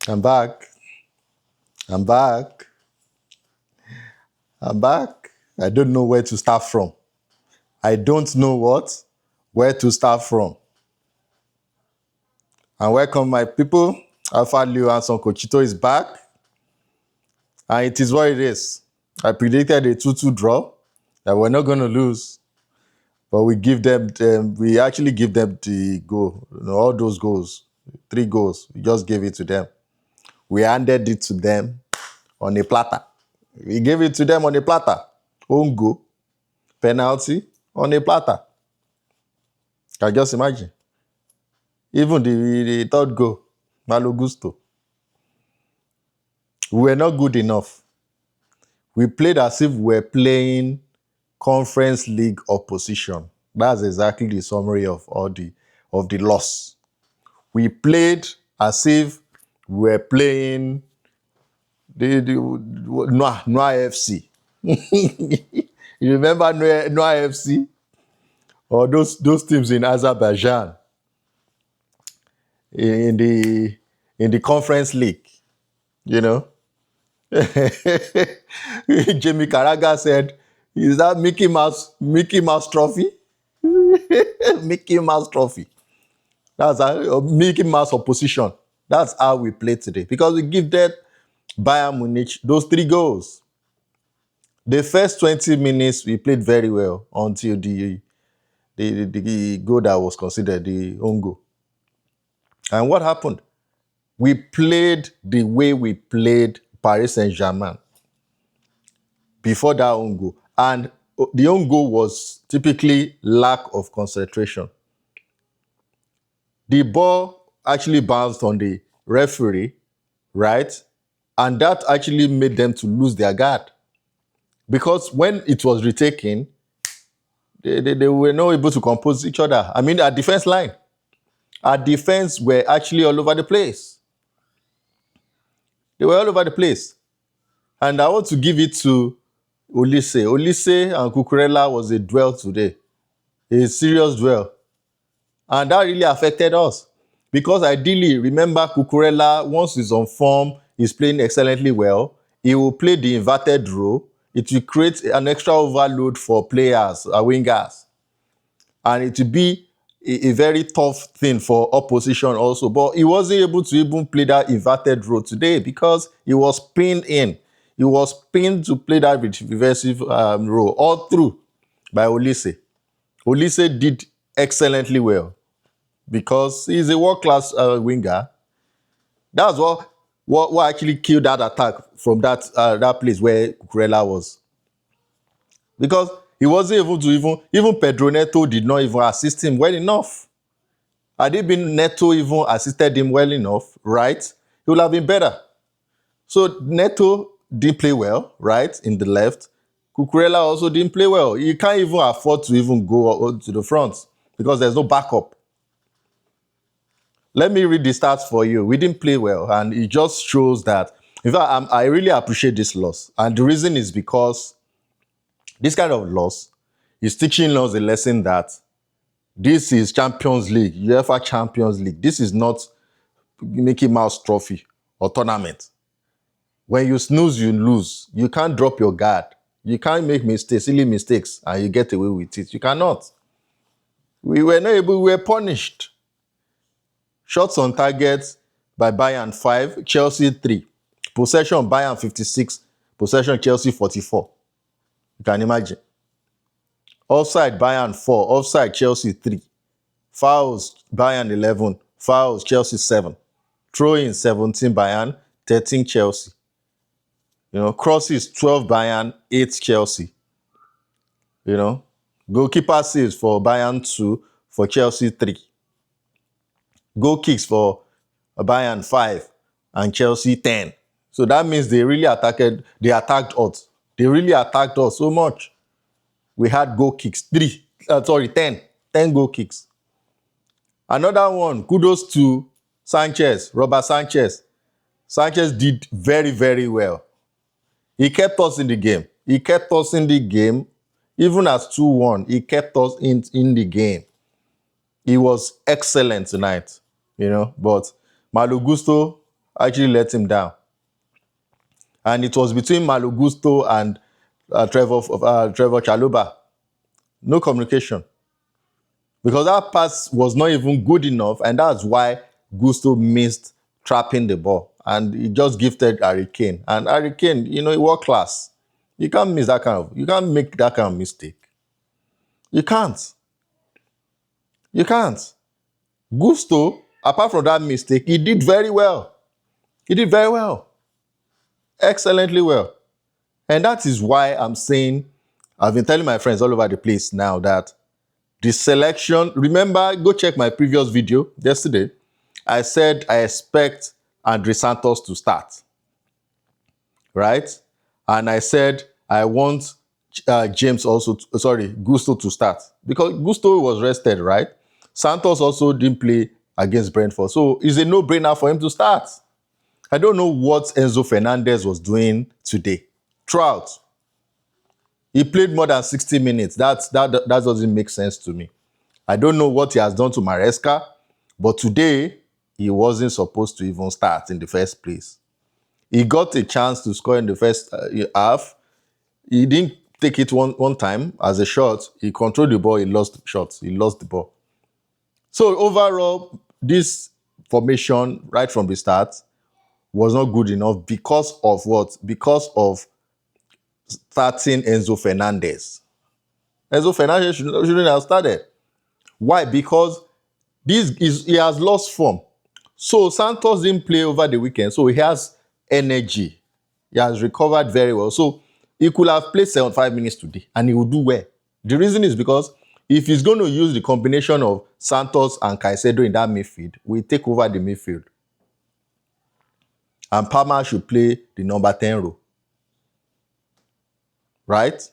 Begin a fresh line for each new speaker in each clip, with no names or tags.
I'm back. I'm back. I'm back. I don't know where to start from. I don't know where to start from. And welcome, my people. Alpha Leo and Son Cochito is back. And it is what it is. I predicted a 2-2 draw that we're not going to lose. But we actually give them the goal. All those goals, 3 goals, we just gave it to them. We handed it to them on a platter. We gave it to them on a platter. Own goal, penalty, on a platter. Can just imagine. Even the third goal, Malo Gusto. We were not good enough. We played as if we were playing conference league opposition. That's exactly the summary of the loss. We played as if we were playing the Noah FC. You remember Noah FC? Or those teams in Azerbaijan in the conference league, you know? Jamie Carragher said, "Is that Mickey Mouse trophy?" Mickey Mouse trophy. That's our Mickey Mouse opposition. That's how we play today. Because we give that Bayern Munich those 3 goals. The first 20 minutes we played very well until the goal that was considered the own goal. And what happened? We played the way we played Paris Saint-Germain before that own goal. And the own goal was typically lack of concentration. The ball actually bounced on the referee, right? And that actually made them to lose their guard. Because when it was retaken, they were not able to compose each other. I mean, our defense line. Our defense were actually all over the place. They were all over the place. And I want to give it to Olise. Olise and Cucurella was a duel today. A serious duel. And that really affected us. Because ideally, remember Cucurella, once he's on form, he's playing excellently well. He will play the inverted row. It will create an extra overload for players, wingers. And it will be a very tough thing for opposition also. But he wasn't able to even play that inverted row today because he was pinned in. He was pinned to play that reversive row all through by Olise. Olise did excellently well because he's a world-class winger. That's what actually killed that attack from that place where Cucurella was. Because he wasn't able to even Pedro Neto did not even assist him well enough. Had it been Neto even assisted him well enough, right, he would have been better. So Neto didn't play well, right, in the left. Cucurella also didn't play well. You can't even afford to even go to the front because there's no backup. Let me read the stats for you. We didn't play well, and it just shows that. In fact, I really appreciate this loss. And the reason is because this kind of loss is teaching us a lesson that this is Champions League, UEFA Champions League. This is not Mickey Mouse trophy or tournament. When you snooze, you lose. You can't drop your guard. You can't make mistakes, silly mistakes, and you get away with it. You cannot. We were not able, we were punished. Shots on target by Bayern 5, Chelsea 3. Possession Bayern 56, possession Chelsea 44. You can imagine. Offside Bayern 4, offside Chelsea 3. Fouls Bayern 11, fouls Chelsea 7. Throw-in 17 Bayern, 13 Chelsea. Crosses 12 Bayern, 8 Chelsea. Goalkeeper saves for Bayern 2, for Chelsea 3. Goal kicks for Bayern 5 and Chelsea 10. So that means they attacked us. They really attacked us so much. We had goal kicks, 10. 10 goal kicks. Another one, kudos to Robert Sanchez. Sanchez did very, very well. He kept us in the game. Even as 2-1, he kept us in the game. He was excellent tonight, But Malo Gusto actually let him down. And it was between Malo Gusto and Trevor Chalobah. No communication. Because that pass was not even good enough, and that's why Gusto missed trapping the ball. And he just gifted Harrykane. And Harrykane, world class. You can't make that kind of mistake. You can't. You can't. Gusto, apart from that mistake, he did very well. He did very well. Excellently well. And that is why I'm saying, I've been telling my friends all over the place now that the selection, remember, go check my previous video yesterday. I said I expect Andre Santos to start, right? And I said I want Gusto to start because Gusto was rested, right? Santos also didn't play against Brentford. So it's a no-brainer for him to start. I don't know what Enzo Fernandez was doing today. Throughout. He played more than 60 minutes. That doesn't make sense to me. I don't know what he has done to Maresca, but today, he wasn't supposed to even start in the first place. He got a chance to score in the first half. He didn't take it one time as a shot. He controlled the ball. He lost shots. He lost the ball. So overall, this formation right from the start was not good enough because of what? Because of starting Enzo Fernandez. Enzo Fernandez shouldn't have started. Why? Because he has lost form. So Santos didn't play over the weekend, so he has energy. He has recovered very well. So he could have played 75 minutes today, and he would do well. The reason is because if he's going to use the combination of Santos and Caicedo in that midfield, we take over the midfield. And Palmer should play the number 10 role. Right?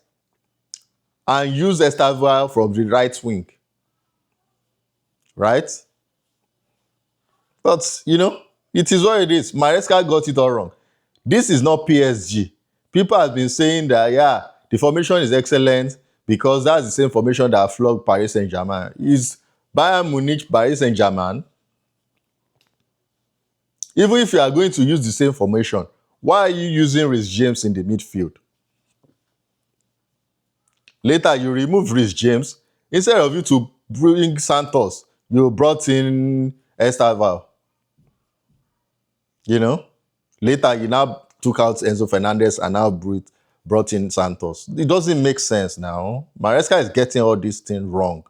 And use Estevao from the right wing. Right? But, it is what it is. Maresca got it all wrong. This is not PSG. People have been saying that, the formation is excellent because that's the same formation that flogged Paris Saint-Germain. Is Bayern Munich Paris Saint-Germain? Even if you are going to use the same formation, why are you using Reece James in the midfield? Later, you remove Reece James. Instead of you to bring Santos, you brought in Estevao. Later, you now took out Enzo Fernandez and now brought in Santos. It doesn't make sense now. Maresca is getting all these things wrong.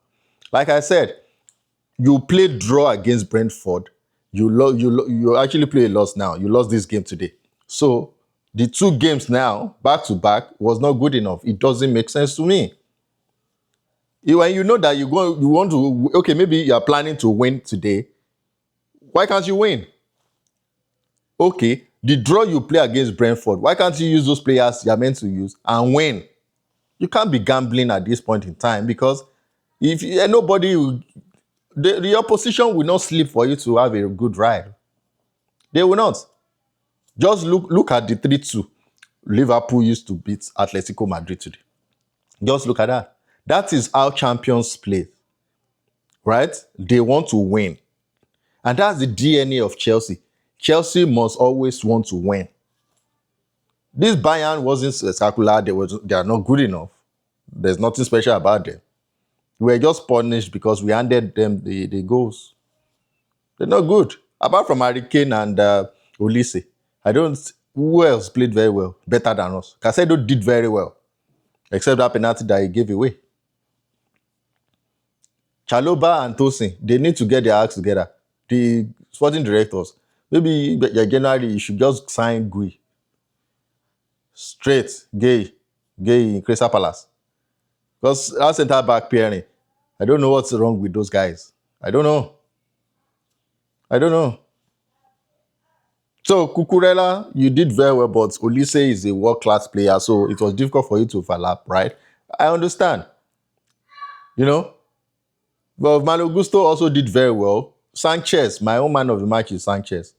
Like I said, you played draw against Brentford. You actually play a loss now. You lost this game today. So the two games now, back to back, was not good enough. It doesn't make sense to me. When you know that you want to, okay, maybe you are planning to win today. Why can't you win? Okay, the draw you play against Brentford, why can't you use those players you are meant to use and win? You can't be gambling at this point in time because if the opposition will not sleep for you to have a good ride. They will not. Just look at the 3-2 Liverpool used to beat Atletico Madrid today. Just look at that. That is how champions play. Right? They want to win. And that's the DNA of Chelsea. Chelsea must always want to win. This Bayern wasn't spectacular. They are not good enough. There's nothing special about them. We were just punished because we handed them the goals. They're not good. Apart from Harrykane and Olise. Who else played very well? Better than us. Caicedo did very well. Except that penalty that he gave away. Chalobah and Tosin, they need to get their acts together. The sporting directors, maybe January, you should just sign Gui. Straight, Gay in Crystal Palace. Because our centre-back pairing, I don't know what's wrong with those guys. I don't know. So, Cucurella, you did very well, but Olise is a world-class player, so it was difficult for you to overlap, right? I understand. But Malo Gusto also did very well. Sanchez, my own man of the match is Sanchez.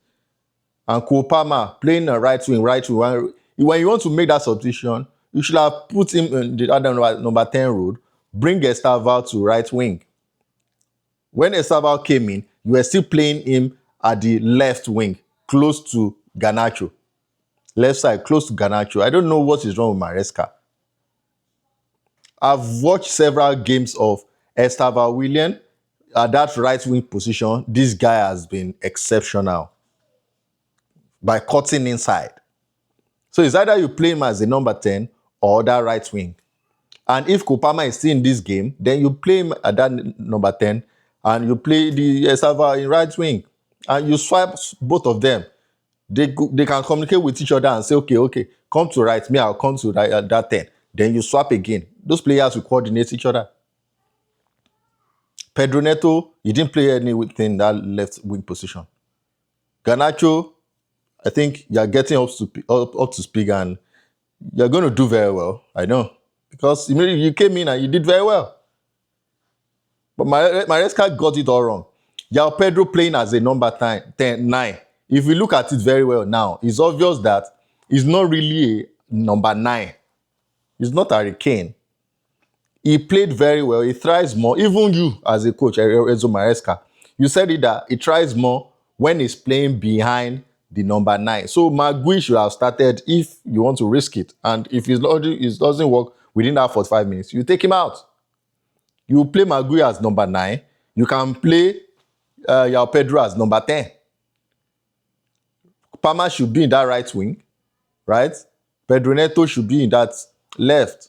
And colepalmer playing a right wing. When you want to make that substitution, you should have put him in the other number 10 role, bring Estevao to right wing. When Estevao came in, you were still playing him at the left wing, close to Garnacho. Left side, close to Garnacho. I don't know what is wrong with Maresca. I've watched several games of Estava Willian at that right wing position. This guy has been exceptional by cutting inside. So it's either you play him as a number 10 or that right wing. And if colepalmer is still in this game, then you play him at that number 10 and you play the Estava in right wing. And you swipe both of them. They can communicate with each other and say, okay, come to right, me, I'll come to right, that 10. Then you swap again. Those players will coordinate each other. Pedro Neto, he didn't play anything in that left wing position. Garnacho, I think you're getting up to speed and you're going to do very well. I know. Because you came in and you did very well. But Maresca got it all wrong. João Pedro playing as a number 9. If we look at it very well now, it's obvious that he's not really a number 9. He's not harrykane. He played very well. He tries more. Even you, as a coach, Enzo Maresca, you said it that he tries more when he's playing behind the number 9. So Magui should have started if you want to risk it. And if it doesn't work within that 45 minutes, you take him out. You play Magui as number 9. You can play João Pedro as number 10. Palmer should be in that right wing, right? Pedro Neto should be in that left.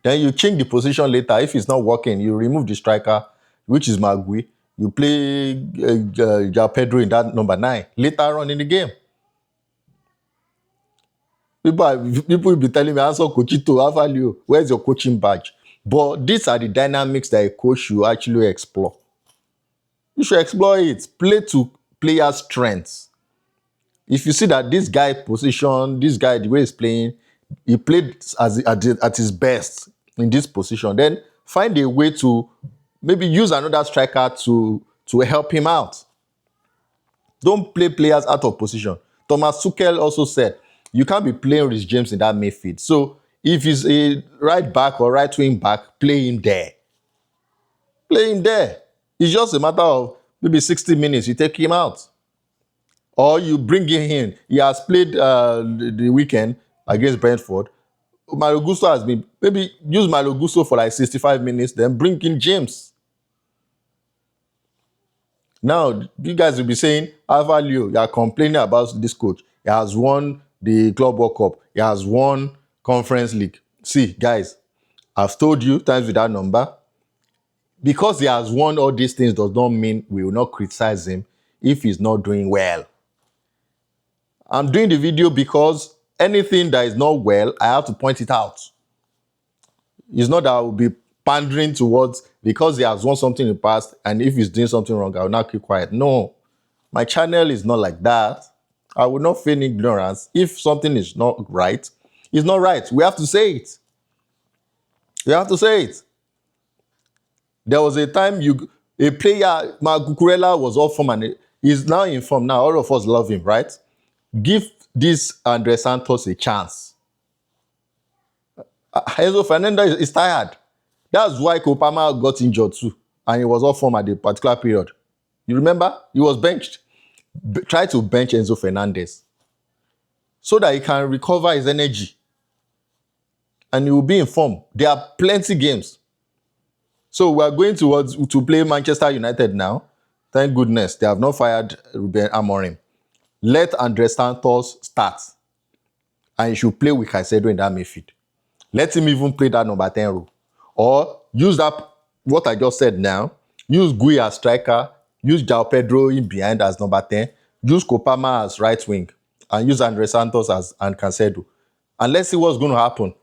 Then you change the position later. If it's not working, you remove the striker, which is Magui. You play João Pedro in that number 9 later on in the game. People will be telling me, answer Coachito, how value? Where's your coaching badge? But these are the dynamics that a coach should actually explore. You should explore it. Play to players' strengths. If you see that this guy position, this guy, the way he's playing, he played at his best in this position, then find a way to maybe use another striker to help him out. Don't play players out of position. Thomas Tuchel also said, you can't be playing Reece James in that midfield. So if he's a right back or right wing back, play him there. Play him there. It's just a matter of maybe 60 minutes, you take him out. Or you bring him in. He has played the weekend against Brentford. Malo Gusto has been, maybe use Malo Gusto for like 65 minutes, then bring in James. Now, you guys will be saying, Avalio, you are complaining about this coach. He has won the Club World Cup. He has won Conference League. See, guys, I've told you times with that number, because he has won all these things does not mean we will not criticize him if he's not doing well. I'm doing the video because anything that is not well, I have to point it out. It's not that I will be pandering towards because he has won something in the past and if he's doing something wrong, I will not keep quiet. No, my channel is not like that. I will not feign ignorance. If something is not right, it's not right. We have to say it. We have to say it. There was a time a player, Cucurella was off form and he's now in form. Now all of us love him, right? Give this Andre Santos a chance. Enzo Fernandez is tired. That's why colepalmer got injured too. And he was off form at a particular period. You remember? He was benched. Try to bench Enzo Fernandez so that he can recover his energy. And he will be in form. There are plenty games. So we are going to play Manchester United now. Thank goodness they have not fired Ruben Amorim. Let Andre Santos start. And he should play with Caicedo in that midfield. Let him even play that number 10 role. Or use that, what I just said now, use Gui as striker, use João Pedro in behind as number 10, use colepalmer as right wing, and use Andre Santos and Caicedo. And let's see what's going to happen.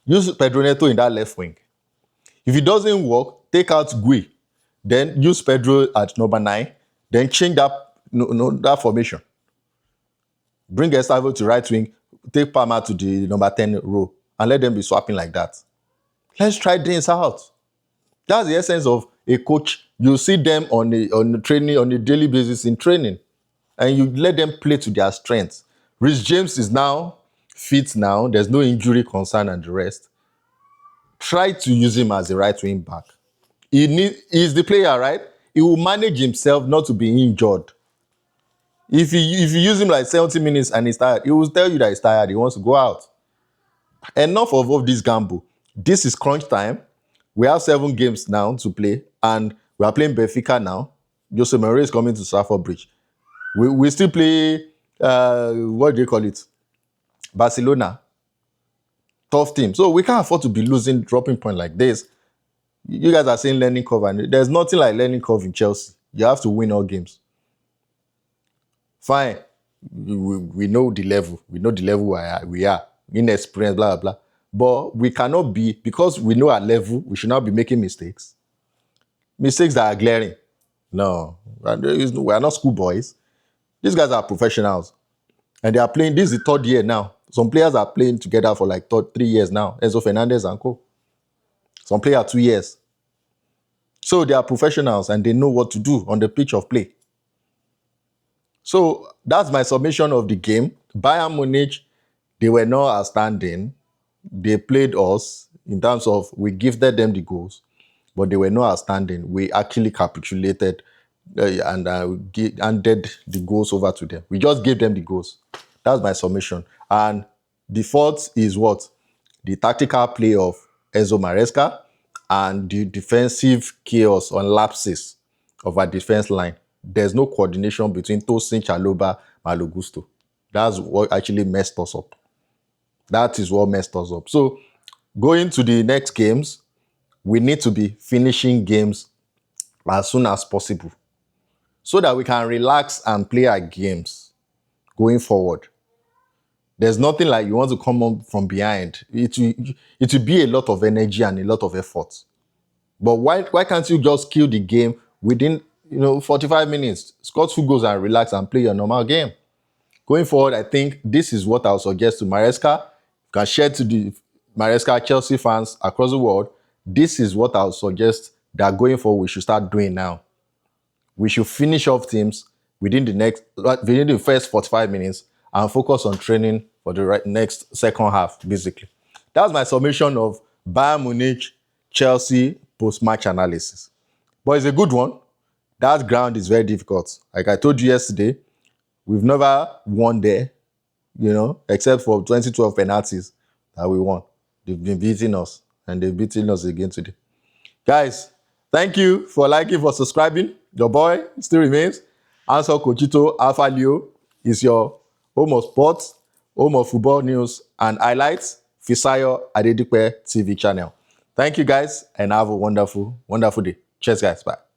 Use Pedro Neto in that left wing. If it doesn't work, take out Gui. Then use Pedro at number 9. Then change that formation. Bring Estava to right wing, take Palmer to the number 10 row, and let them be swapping like that. Let's try things out. That's the essence of a coach. You see them on a daily basis in training, and you let them play to their strengths. Reece James is now fit now. There's no injury concern and the rest. Try to use him as a right wing back. He's the player, right? He will manage himself not to be injured. If you use him like 70 minutes and he's tired, he will tell you that he's tired. He wants to go out. Enough of all this gamble. This is crunch time. We have 7 games now to play, and we are playing Benfica now. Jose Mourinho is coming to Stamford Bridge. We still play, what do you call it? Barcelona. Tough team. So we can't afford to be losing, dropping point like this. You guys are saying learning curve, and there's nothing like learning curve in Chelsea. You have to win all games. Fine. We know the level. We know the level we are. Inexperienced, blah, blah, blah. But we cannot be, because we know our level, we should not be making mistakes. Mistakes that are glaring. No. We are not schoolboys. These guys are professionals. And they are playing, this is the 3rd year now. Some players are playing together for like 3 years now. Enzo Fernandez and co. Some players 2 years. So they are professionals and they know what to do on the pitch of play. So that's my submission of the game. Bayern Munich, they were not outstanding. They played us in terms of we gifted them the goals, but they were not outstanding. We actually capitulated and handed the goals over to them. We just gave them the goals. That's my submission. And the fault is what? The tactical play of Enzo Maresca and the defensive chaos on lapses of our defense line. There's no coordination between Tosin, Chalobah, Malo Gusto. That's what actually messed us up. That is what messed us up. So going to the next games, we need to be finishing games as soon as possible so that we can relax and play our games going forward. There's nothing like you want to come up from behind. It will be a lot of energy and a lot of effort. But why can't you just kill the game within 45 minutes, score 2 goals and relax and play your normal game? Going forward, I think this is what I'll suggest to Maresca. You can share to the Maresca Chelsea fans across the world. This is what I'll suggest that going forward we should start doing now. We should finish off teams within the first 45 minutes and focus on training for the next second half, basically. That's my summation of Bayern Munich, Chelsea post-match analysis. But it's a good one. That ground is very difficult. Like I told you yesterday, we've never won there, except for 2012 penalties that we won. They've been beating us, and they've beaten us again today. Guys, thank you for liking, for subscribing. Your boy still remains. Answer Cochito Alpha Leo is your home of sports, home of football news and highlights. Fisayo Adedipe TV channel. Thank you guys, and have a wonderful, wonderful day. Cheers, guys. Bye.